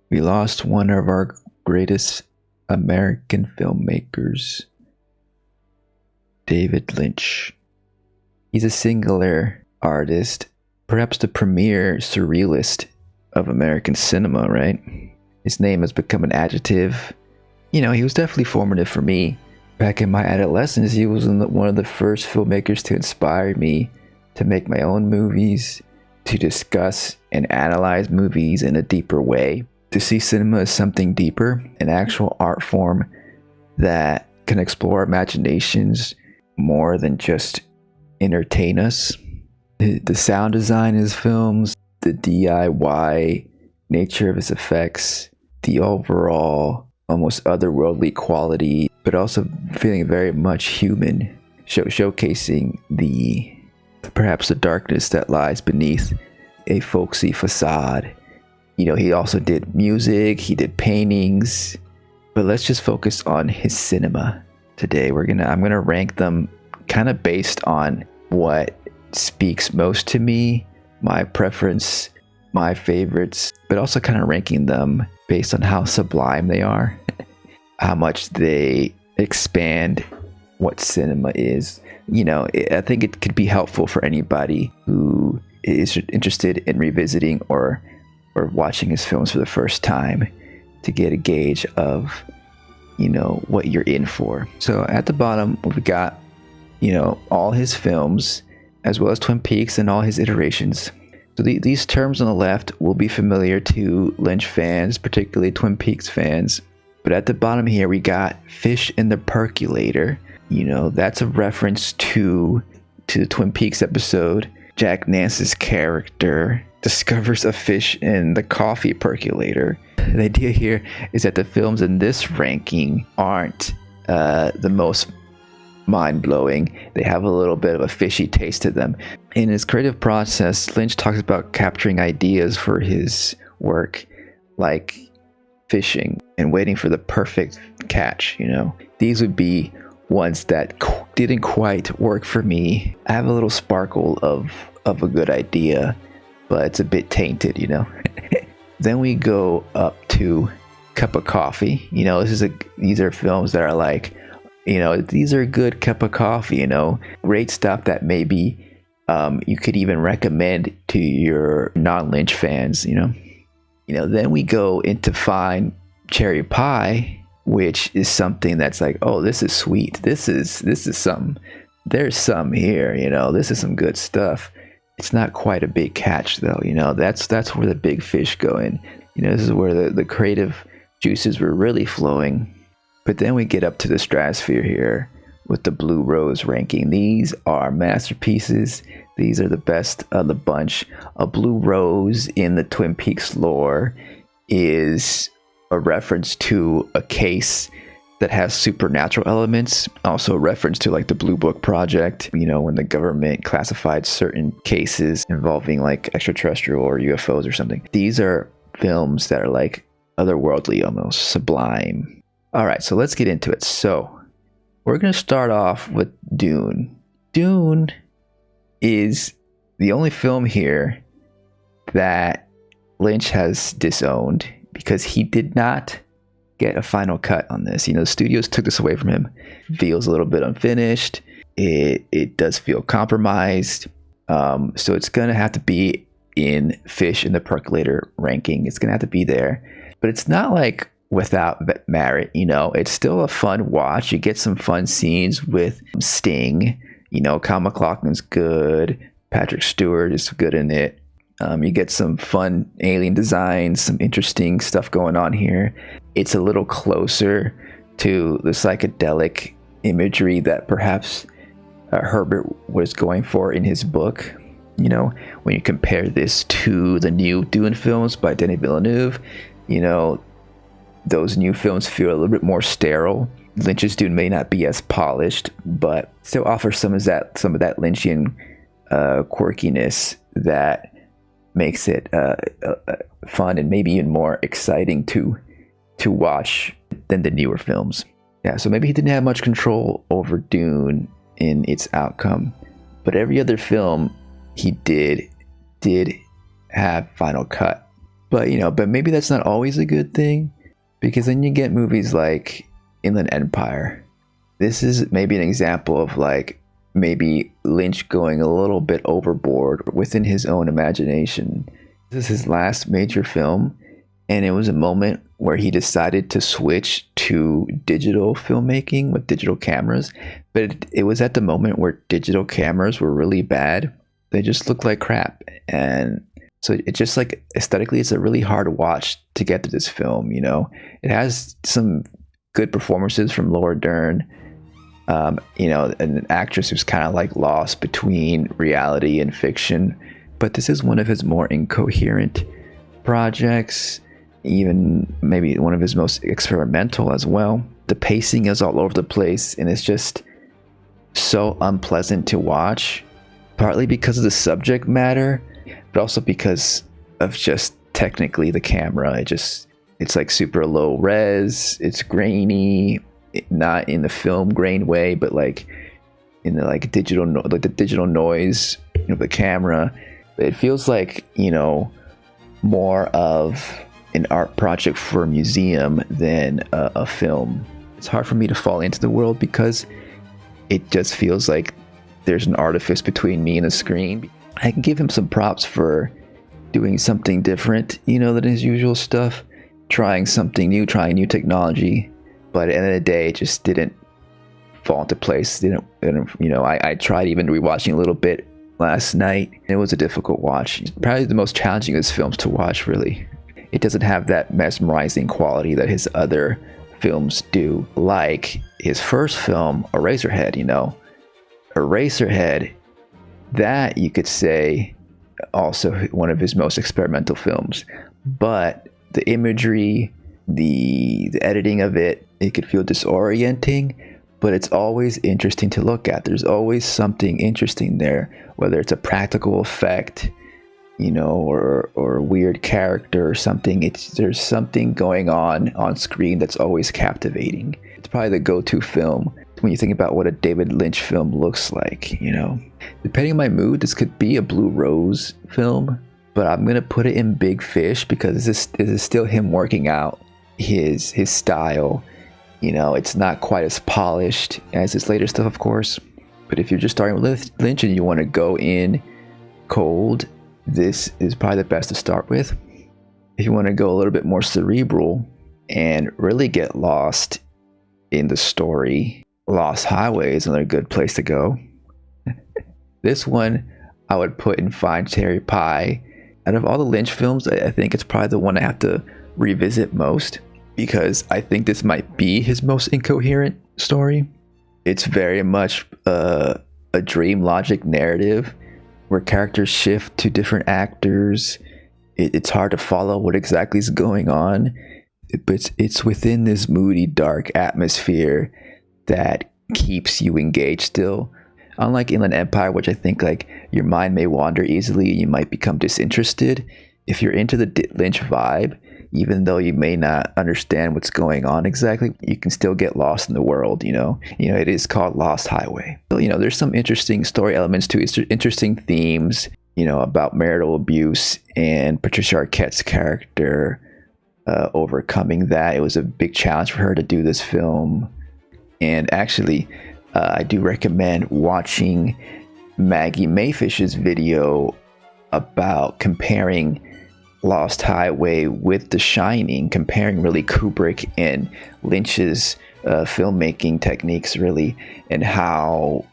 We lost one of our greatest American filmmakers, David Lynch. He's a singular artist, perhaps the premier surrealist of American cinema, right? His name has become an adjective. He was definitely formative for me. Back in my adolescence, he was one of the first filmmakers to inspire me to make my own movies, to discuss and analyze movies in a deeper way, to see cinema as something deeper, an actual art form that can explore our imaginations more than just entertain us. The sound design in his films, the DIY nature of his effects, the overall almost otherworldly quality, but also feeling very much human, showcasing perhaps the darkness that lies beneath a folksy facade. He also did music, he did paintings, but let's just focus on his cinema today. I'm gonna rank them kind of based on what speaks most to me, my preference, my favorites, but also kind of ranking them based on how sublime they are, how much they expand what cinema is. I think it could be helpful for anybody who is interested in revisiting or watching his films for the first time to get a gauge of, what you're in for. So at the bottom, we've got, all his films, as well as Twin Peaks and all his iterations. So these terms on the left will be familiar to Lynch fans, particularly Twin Peaks fans. But at the bottom here, we got Fish in the Percolator. That's a reference to the Twin Peaks episode. Jack Nance's character discovers a fish in the coffee percolator. The idea here is that the films in this ranking aren't the most mind-blowing. They have a little bit of a fishy taste to them. In his creative process, Lynch talks about capturing ideas for his work, like fishing and waiting for the perfect catch. These would be ones that didn't quite work for me. I have a little sparkle of a good idea, but it's a bit tainted. Then we go up to Cup of Coffee. These are films that are like, these are a good cup of coffee. Great stuff that maybe you could even recommend to your non-Lynch fans. Then we go into Fine Cherry Pie, which is something that's like, oh, this is sweet. This is some. There's some here. This is some good stuff. It's not quite a big catch though. That's where the big fish go in. This is where the creative juices were really flowing. But then we get up to the stratosphere here with the Blue Rose ranking. These are masterpieces. These are the best of the bunch. A Blue Rose in the Twin Peaks lore is a reference to a case that has supernatural elements. Also a reference to like the Blue Book Project, when the government classified certain cases involving like extraterrestrial or UFOs or something. These are films that are like otherworldly, almost sublime. All right, so let's get into it. So we're going to start off with Dune. Dune is the only film here that Lynch has disowned because he did not get a final cut on this. The studios took this away from him. Feels a little bit unfinished. It does feel compromised. So it's going to have to be in Fish in the Percolator ranking. It's going to have to be there. But it's not like without merit. It's still a fun watch. You get some fun scenes with Sting. Kyle MacLachlan's good. Patrick Stewart is good in it. You get some fun alien designs, some interesting stuff going on here. It's a little closer to the psychedelic imagery that perhaps Herbert was going for in his book. When you compare this to the new Dune films by Denis Villeneuve, those new films feel a little bit more sterile. Lynch's Dune may not be as polished, but still offers some of that Lynchian quirkiness that makes it fun and maybe even more exciting to watch than the newer films. Yeah, so maybe he didn't have much control over Dune in its outcome, but every other film he did have final cut. But but maybe that's not always a good thing, because then you get movies like Inland Empire. This is maybe an example of like maybe Lynch going a little bit overboard within his own imagination. This is his last major film, and it was a moment where he decided to switch to digital filmmaking with digital cameras. But it was at the moment where digital cameras were really bad. They just looked like crap. And so it just like aesthetically, it's a really hard watch to get to this film. It has some good performances from Laura Dern, an actress who's kind of like lost between reality and fiction. But this is one of his more incoherent projects, even maybe one of his most experimental as well. The pacing is all over the place, and it's just so unpleasant to watch, partly because of the subject matter, but also because of just technically the camera. It's like super low res, it's grainy, not in the film grain way, but like in the like the digital noise of the camera. It feels like more of an art project for a museum than a film. It's hard for me to fall into the world because it just feels like there's an artifice between me and the screen. I can give him some props for doing something different, than his usual stuff, trying something new, trying new technology. But at the end of the day, it just didn't fall into place. I tried even rewatching a little bit last night. It was a difficult watch. Probably the most challenging of his films to watch, really. It doesn't have that mesmerizing quality that his other films do, like his first film, Eraserhead. Eraserhead, that you could say also one of his most experimental films. But the imagery, the editing of it could feel disorienting, but it's always interesting to look at. There's always something interesting there, whether it's a practical effect, or a weird character or something. There's something going on screen that's always captivating. It's probably the go-to film when you think about what a David Lynch film looks like. Depending on my mood, this could be a Blue Rose film, but I'm gonna put it in Big Fish because this is still him working out his style. It's not quite as polished as his later stuff, of course, but if you're just starting with Lynch and you want to go in cold, this is probably the best to start with. If you want to go a little bit more cerebral and really get lost in the story, Lost Highway is another good place to go. This one I would put in Find Cherry Pie. Out of all the Lynch films, I think it's probably the one I have to revisit most, because I think this might be his most incoherent story. It's very much a dream logic narrative where characters shift to different actors. It's hard to follow what exactly is going on, but it's within this moody, dark atmosphere that keeps you engaged still. Unlike Inland Empire, which I think like your mind may wander easily and you might become disinterested, if you're into the Lynch vibe, even though you may not understand what's going on exactly, you can still get lost in the world. It is called Lost Highway. So, there's some interesting story elements to it, interesting themes, about marital abuse and Patricia Arquette's character overcoming that. It was a big challenge for her to do this film. And actually, I do recommend watching Maggie Mayfish's video about comparing Lost Highway with The Shining, comparing really Kubrick and Lynch's filmmaking techniques, really, and how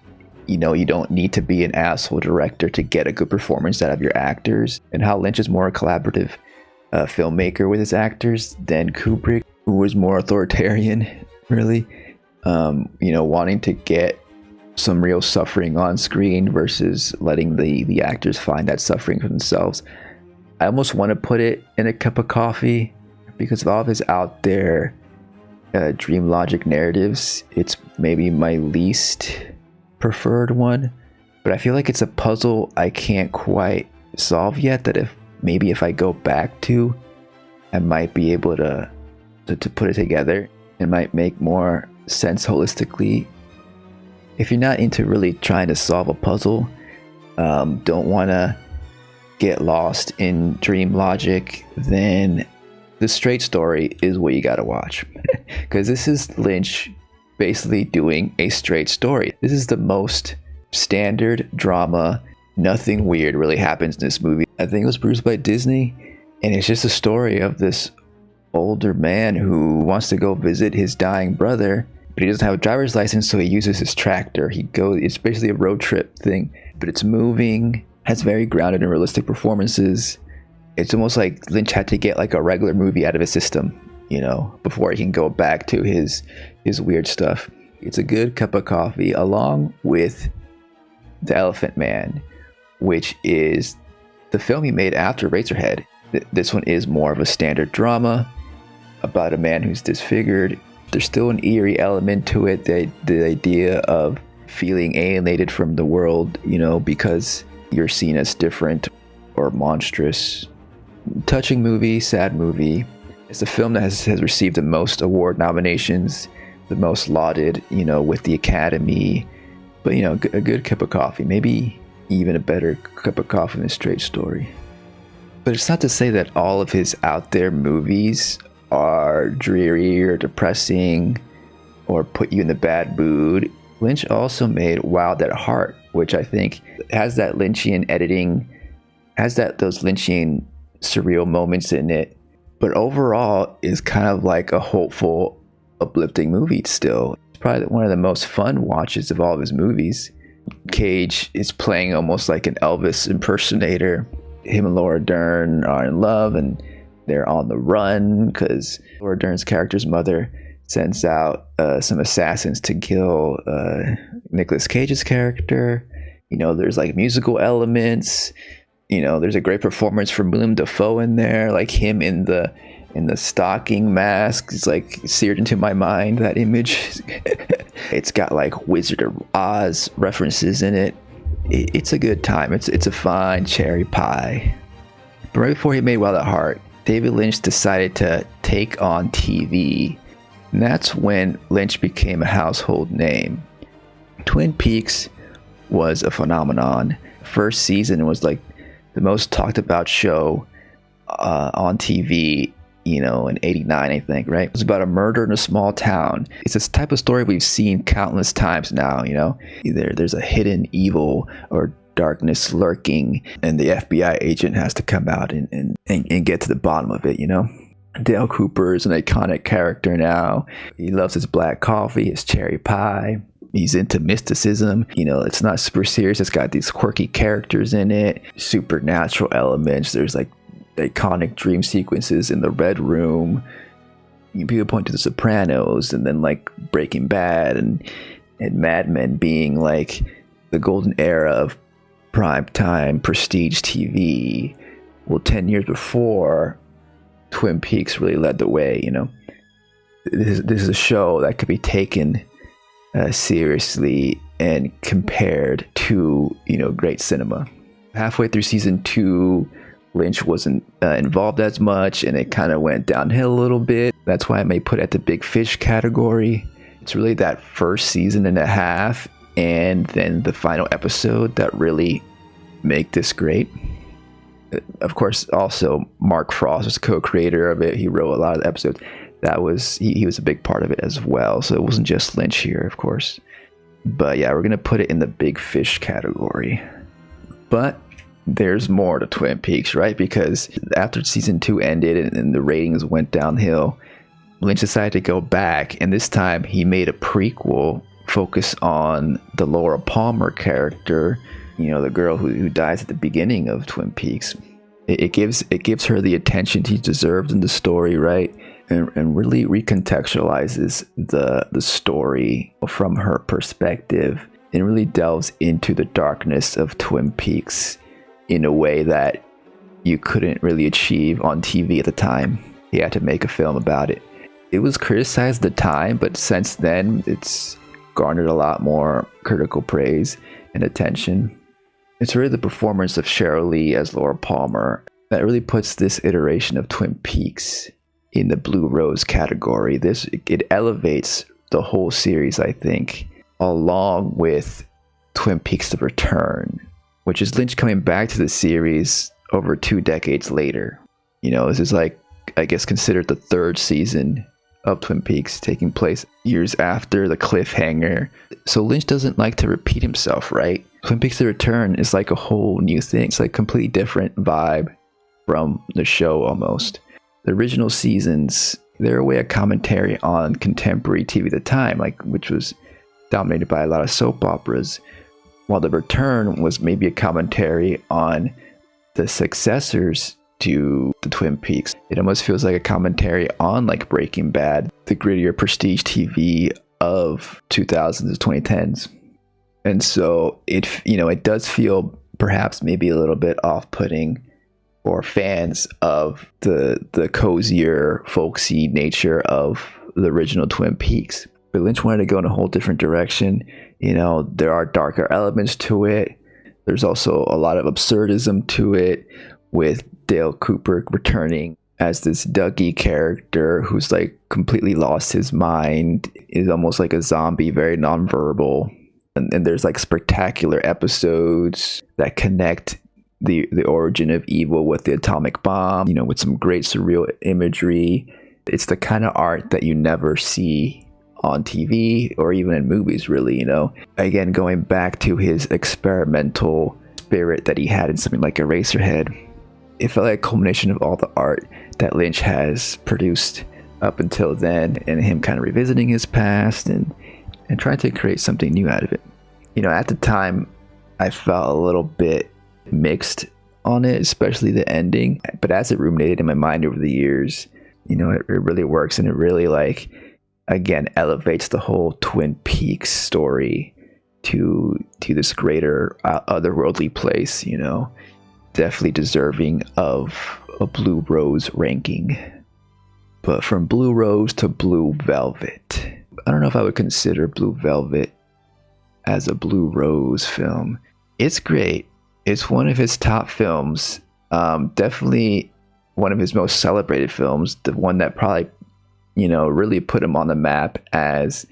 you don't need to be an asshole director to get a good performance out of your actors, and how Lynch is more a collaborative filmmaker with his actors than Kubrick, who was more authoritarian, really, wanting to get some real suffering on screen versus letting the actors find that suffering for themselves. I almost want to put it in a cup of coffee because of all of his out there dream logic narratives. It's maybe my least preferred one, but I feel like it's a puzzle I can't quite solve yet, that if I go back to, I might be able to put it together. It might make more sense holistically. If you're not into really trying to solve a puzzle, don't want to get lost in dream logic, then the straight story is what you gotta watch. Because this is Lynch basically doing a straight story. This is the most standard drama. Nothing weird really happens in this movie. I think it was produced by Disney, and it's just a story of this older man who wants to go visit his dying brother, but he doesn't have a driver's license, so he uses his tractor. It's basically a road trip thing, but it's moving, has very grounded and realistic performances. It's almost like Lynch had to get like a regular movie out of his system, before he can go back to his weird stuff. It's a good cup of coffee, along with The Elephant Man, which is the film he made after Eraserhead. This one is more of a standard drama about a man who's disfigured. There's still an eerie element to it, the idea of feeling alienated from the world, because you're seen as different or monstrous. Touching movie, sad movie. It's a film that has received the most award nominations, the most lauded, with the Academy. But, a good cup of coffee, maybe even a better cup of coffee than a straight story. But it's not to say that all of his out there movies are dreary or depressing or put you in the bad mood. Lynch also made Wild at Heart, which I think has that Lynchian editing, has those Lynchian surreal moments in it, but overall is kind of like a hopeful, uplifting movie still. It's probably one of the most fun watches of all of his movies. Cage is playing almost like an Elvis impersonator. Him and Laura Dern are in love, and they're on the run because Laura Dern's character's mother sends out some assassins to kill Nicolas Cage's character. There's like musical elements. There's a great performance from Willem Dafoe in there, like him in the stocking mask. It's like seared into my mind, that image. It's got like Wizard of Oz references in it. It's a good time. It's a fine cherry pie. But right before he made Wild at Heart, David Lynch decided to take on TV. And that's when Lynch became a household name. Twin Peaks was a phenomenon. First season was like the most talked about show on TV, in '89, I think, right? It was about a murder in a small town. It's this type of story we've seen countless times now, Either there's a hidden evil or darkness lurking, and the FBI agent has to come out and get to the bottom of it, Dale Cooper is an iconic character now. He loves his black coffee, his cherry pie. He's into mysticism. It's not super serious. It's got these quirky characters in it, supernatural elements. There's like iconic dream sequences in the Red Room. People point to The Sopranos, and then like Breaking Bad and Mad Men being like the golden era of primetime prestige TV. Well, 10 years before, Twin Peaks really led the way. This is a show that could be taken seriously and compared to great cinema. Halfway through season 2, Lynch wasn't involved as much, and it kind of went downhill a little bit. That's why I may put it at the big fish category. It's really that first season and a half and then the final episode that really make this great. Of course, also Mark Frost was co-creator of it. He wrote a lot of the episodes. He was a big part of it as well. So it wasn't just Lynch here, of course. But yeah, we're going to put it in the big fish category. But there's more to Twin Peaks, right? Because after season 2 ended and the ratings went downhill, Lynch decided to go back. And this time he made a prequel focus on the Laura Palmer character, the girl who dies at the beginning of Twin Peaks. It gives her the attention she deserved in the story, right? And really recontextualizes the story from her perspective, and really delves into the darkness of Twin Peaks in a way that you couldn't really achieve on TV at the time. He had to make a film about it. It was criticized at the time, but since then it's garnered a lot more critical praise and attention. It's really the performance of Sheryl Lee as Laura Palmer that really puts this iteration of Twin Peaks in the Blue Rose category. It elevates the whole series, I think, along with Twin Peaks: The Return, which is Lynch coming back to the series over 2 decades later. This is like, I guess, considered the third season of Twin Peaks, taking place years after the cliffhanger. So Lynch doesn't like to repeat himself, right? Twin Peaks: The Return is like a whole new thing. It's like a completely different vibe from the show almost. The original seasons, they're a way of commentary on contemporary TV at the time, which was dominated by a lot of soap operas, while The Return was maybe a commentary on the successors to the Twin Peaks. It almost feels like a commentary on like Breaking Bad, the grittier prestige TV of 2000s to 2010s. And so it does feel perhaps maybe a little bit off-putting for fans of the cozier, folksy nature of the original Twin Peaks. But Lynch wanted to go in a whole different direction. There are darker elements to it. There's also a lot of absurdism to it, with Dale Cooper returning as this Dougie character who's like completely lost his mind, is almost like a zombie, very nonverbal. And there's like spectacular episodes that connect the origin of evil with the atomic bomb, with some great surreal imagery. It's the kind of art that you never see on TV or even in movies, really. Again, going back to his experimental spirit that he had in something like Eraserhead, it felt like a culmination of all the art that Lynch has produced up until then, and him kind of revisiting his past and trying to create something new out of it. At the time, I felt a little bit mixed on it, especially the ending. But as it ruminated in my mind over the years, it really works, and it really, again, elevates the whole Twin Peaks story to this greater otherworldly place. Definitely deserving of a Blue Rose ranking. But from Blue Rose to Blue Velvet, I don't know if I would consider Blue Velvet as a Blue Rose film. It's great. It's one of his top films. Definitely one of his most celebrated films. The one that probably, really put him on the map as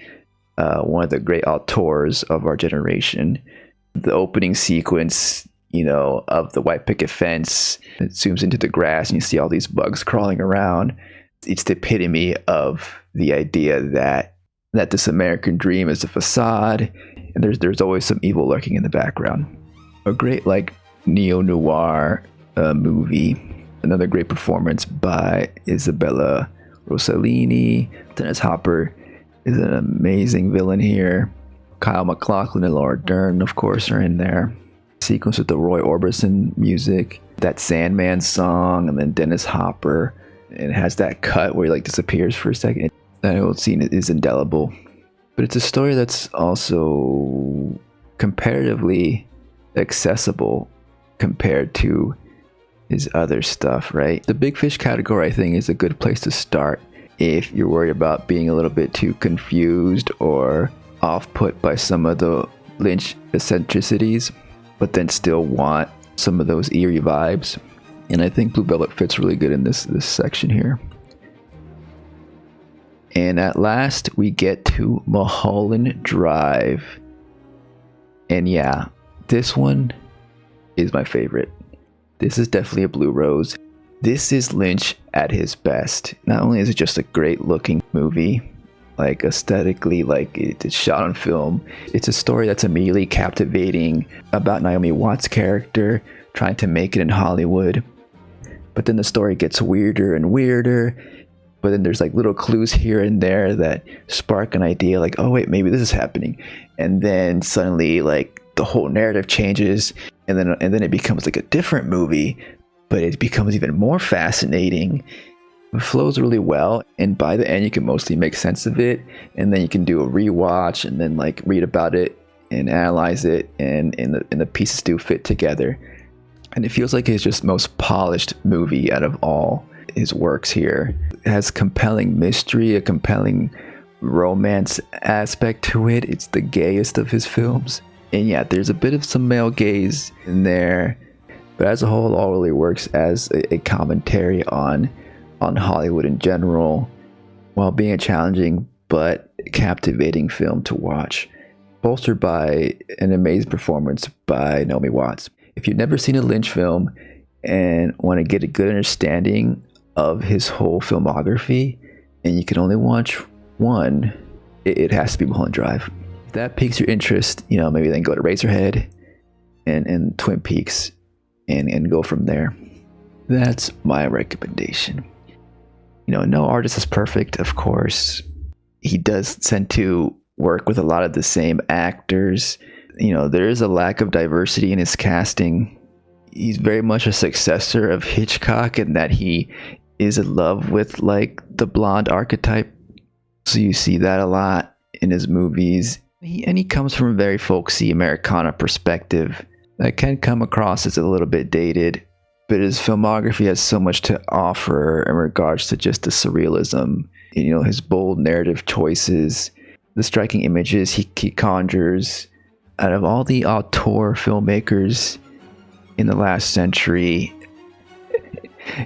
one of the great auteurs of our generation. The opening sequence, of the white picket fence, it zooms into the grass and you see all these bugs crawling around. It's the epitome of the idea that this American dream is a facade, and there's always some evil lurking in the background. A great neo-noir movie. Another great performance by Isabella Rossellini. Dennis Hopper is an amazing villain here. Kyle MacLachlan and Laura Dern, of course, are in there. Sequence with the Roy Orbison music, that Sandman song, and then Dennis Hopper. And it has that cut where he disappears for a second. That old scene is indelible. But it's a story that's also comparatively accessible compared to his other stuff, right? The Big Fish category, I think, is a good place to start if you're worried about being a little bit too confused or off-put by some of the Lynch eccentricities, but then still want some of those eerie vibes. And I think Blue Velvet fits really good in this section here. And at last, we get to Mulholland Drive. And yeah, this one is my favorite. This is definitely a Blue Rose. This is Lynch at his best. Not only is it just a great looking movie, aesthetically, it's shot on film. It's a story that's immediately captivating about Naomi Watts' character trying to make it in Hollywood. But then the story gets weirder and weirder. But then there's little clues here and there that spark an idea, oh wait, maybe this is happening. And then suddenly the whole narrative changes, and then it becomes a different movie, but it becomes even more fascinating. It flows really well, and by the end you can mostly make sense of it, and then you can do a rewatch and then read about it and analyze it, and the pieces do fit together. And it feels like his just most polished movie out of all his works here. It has compelling mystery, a compelling romance aspect to it. It's the gayest of his films. And yeah, there's a bit of some male gaze in there, but as a whole, it all really works as a commentary on Hollywood in general, while being a challenging but captivating film to watch, bolstered by an amazing performance by Naomi Watts. If you've never seen a Lynch film, and want to get a good understanding of his whole filmography, and you can only watch one, it has to be Mulholland Drive. If that piques your interest, maybe then go to Eraserhead and Twin Peaks and go from there. That's my recommendation. No artist is perfect, of course. He does tend to work with a lot of the same actors. There is a lack of diversity in his casting. He's very much a successor of Hitchcock in that he is in love with like the blonde archetype. So you see that a lot in his movies. He comes from a very folksy Americana perspective that can come across as a little bit dated, but his filmography has so much to offer in regards to just the surrealism, his bold narrative choices, the striking images he conjures. Out of all the auteur filmmakers in the last century,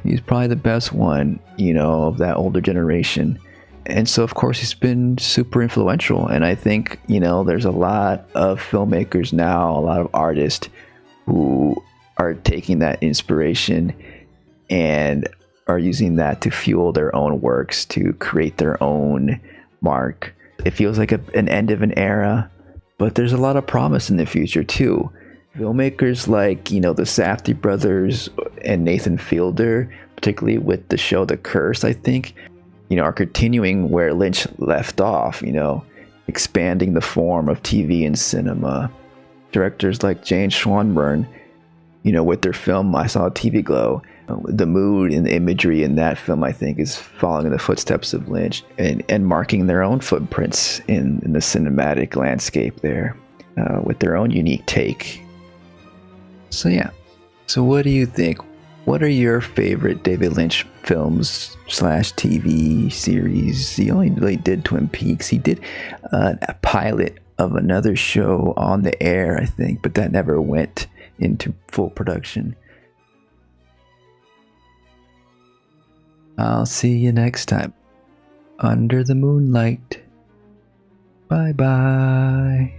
he's probably the best one, of that older generation. And so, of course, he's been super influential. And I think, there's a lot of filmmakers now, a lot of artists who are taking that inspiration and are using that to fuel their own works, to create their own mark. It feels like an end of an era, but there's a lot of promise in the future, too. Filmmakers like, the Safdie brothers and Nathan Fielder, particularly with the show The Curse, I think, are continuing where Lynch left off, expanding the form of TV and cinema. Directors like Jane Schwanburn, with their film I Saw a TV Glow, the mood and the imagery in that film, I think, is following in the footsteps of Lynch and marking their own footprints in the cinematic landscape there, with their own unique take. So yeah. So what do you think? What are your favorite David Lynch films / TV series? He only really did Twin Peaks. He did a pilot of another show on the air, I think, but that never went into full production. I'll see you next time. Under the moonlight. Bye bye.